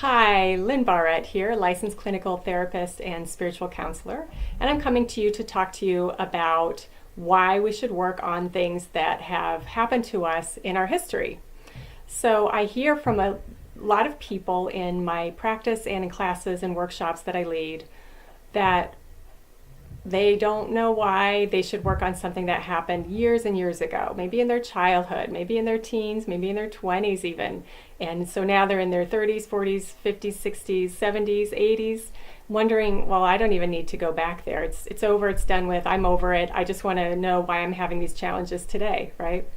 Hi, Lynn Barrette here, licensed clinical therapist and spiritual counselor, and I'm coming to you to talk to you about why we should work on things that have happened to us in our history. So I hear from a lot of people in my practice and in classes and workshops that I lead that they don't know why they should work on something that happened years and years ago, maybe in their childhood, maybe in their teens, maybe in their 20s even. And so now they're in their 30s, 40s, 50s, 60s, 70s, 80s, wondering, well, I don't even need to go back there. It's over, it's done with, I'm over it. I just want to know why I'm having these challenges today, right?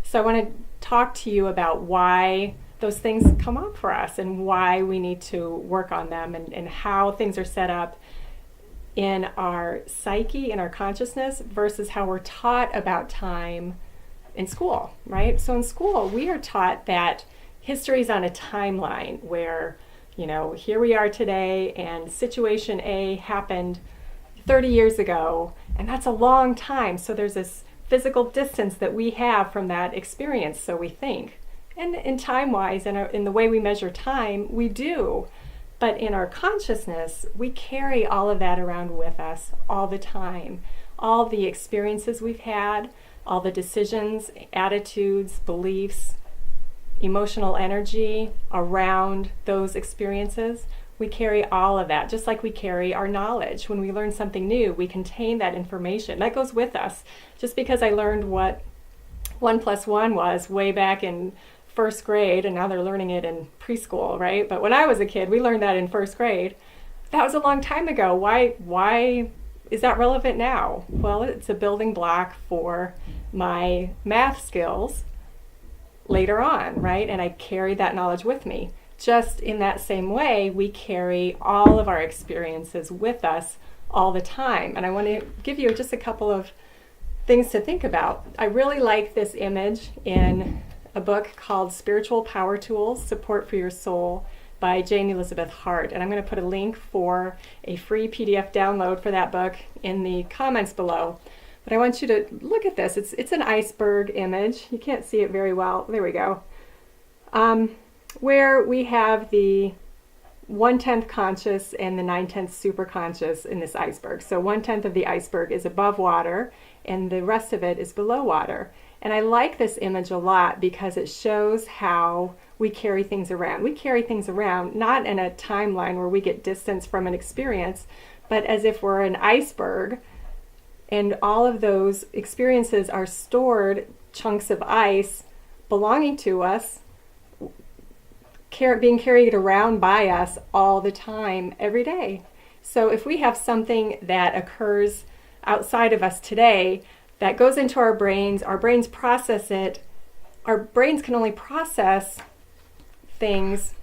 So I want to talk to you about why those things come up for us and why we need to work on them and how things are set up in our psyche, in our consciousness, versus how we're taught about time in school, right? So in school, we are taught that history is on a timeline where, here we are today and situation A happened 30 years ago, and that's a long time. So there's this physical distance that we have from that experience, so we think. And in time-wise, in the way we measure time, we do. But in our consciousness, we carry all of that around with us all the time. All the experiences we've had, all the decisions, attitudes, beliefs, emotional energy around those experiences, we carry all of that, just like we carry our knowledge. When we learn something new, we contain that information. That goes with us. Just because I learned what 1 + 1 was way back in first grade, and now they're learning it in preschool, right? But when I was a kid, we learned that in first grade. That was a long time ago. Why is that relevant now? Well, it's a building block for my math skills later on, right? And I carry that knowledge with me. Just in that same way, we carry all of our experiences with us all the time. And I want to give you just a couple of things to think about. I really like this image in a book called Spiritual Power Tools, Support for Your Soul by Jane Elizabeth Hart. And I'm going to put a link for a free PDF download for that book in the comments below. But I want you to look at this. It's an iceberg image. You can't see it very well. There we go. Where we have the 1/10 conscious and the 9/10 superconscious in this iceberg. So 1/10 of the iceberg is above water and the rest of it is below water. And I like this image a lot because it shows how we carry things around. We carry things around not in a timeline where we get distance from an experience, but as if we're an iceberg and all of those experiences are stored chunks of ice belonging to us, being carried around by us all the time, every day. So if we have something that occurs outside of us today that goes into our brains process it. Our brains can only process things,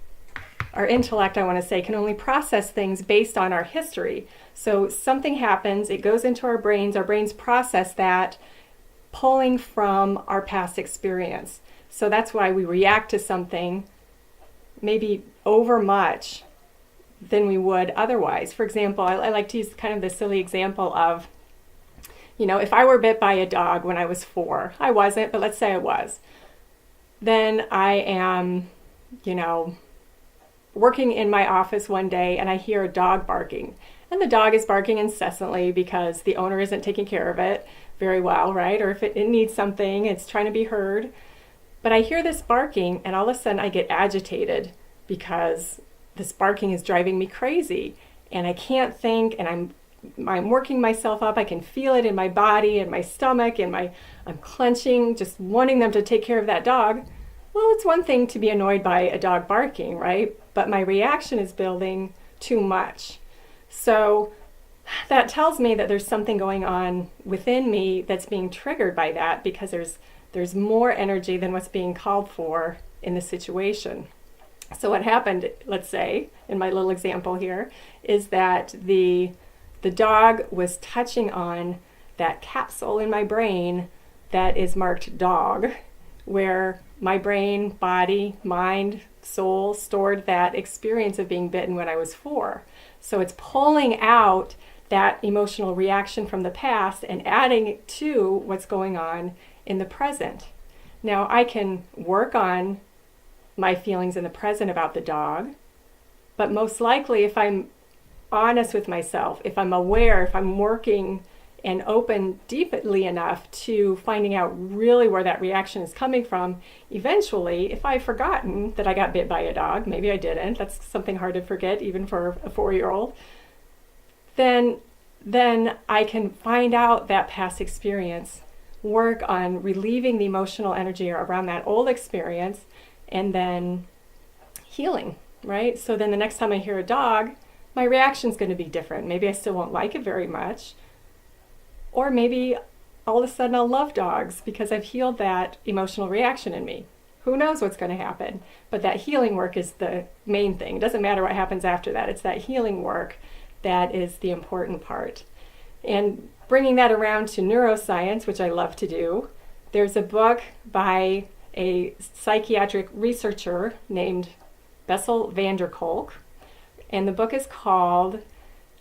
our intellect, I want to say, can only process things based on our history. So something happens, it goes into our brains process that, pulling from our past experience. So that's why we react to something maybe over much than we would otherwise. For example, I like to use kind of the silly example of, if I were bit by a dog when I was 4, I wasn't, but let's say I was, then I am, working in my office one day and I hear a dog barking. And the dog is barking incessantly because the owner isn't taking care of it very well, right? Or if it needs something, it's trying to be heard. But I hear this barking and all of a sudden I get agitated because this barking is driving me crazy. And I can't think, and I'm working myself up. I can feel it in my body and my stomach and I'm clenching, just wanting them to take care of that dog. Well, it's one thing to be annoyed by a dog barking, right? But my reaction is building too much. So that tells me that there's something going on within me that's being triggered by that because there's more energy than what's being called for in the situation. So what happened, let's say, in my little example here, is that the dog was touching on that capsule in my brain that is marked dog, where my brain, body, mind, soul stored that experience of being bitten when I was 4. So it's pulling out that emotional reaction from the past and adding it to what's going on in the present. Now I can work on my feelings in the present about the dog, But most likely, if I'm honest with myself, if I'm aware, if I'm working and open deeply enough to finding out really where that reaction is coming from, eventually, if I've forgotten that I got bit by a dog, maybe I didn't, that's something hard to forget even for a 4-year-old, then I can find out that past experience, work on relieving the emotional energy around that old experience, and then healing, right? So then the next time I hear a dog, my reaction's going to be different. Maybe I still won't like it very much. Or maybe all of a sudden I'll love dogs because I've healed that emotional reaction in me. Who knows what's going to happen? But that healing work is the main thing. It doesn't matter what happens after that. It's that healing work that is the important part. And bringing that around to neuroscience, which I love to do, there's a book by a psychiatric researcher named Bessel van der Kolk, and the book is called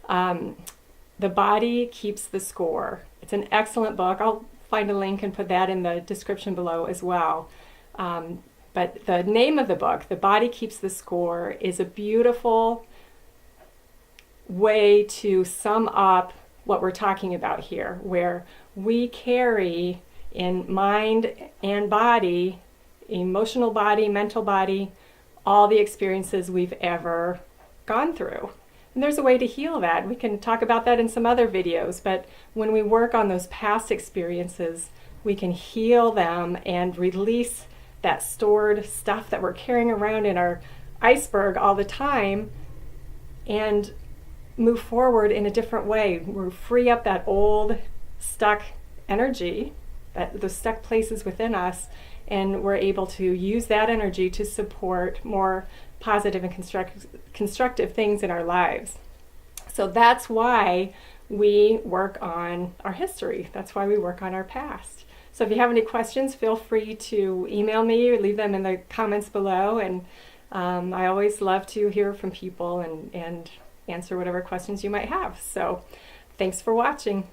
The Body Keeps the Score. It's an excellent book. I'll find a link and put that in the description below as well. But the name of the book, The Body Keeps the Score, is a beautiful way to sum up what we're talking about here, where we carry in mind and body, emotional body, mental body, all the experiences we've ever gone through. And there's a way to heal that. We can talk about that in some other videos, but when we work on those past experiences, we can heal them and release that stored stuff that we're carrying around in our iceberg all the time and move forward in a different way. We free up that old stuck energy, those stuck places within us, and we're able to use that energy to support more positive and constructive things in our lives. So that's why we work on our history. That's why we work on our past. So if you have any questions, feel free to email me or leave them in the comments below. And I always love to hear from people and answer whatever questions you might have. So thanks for watching.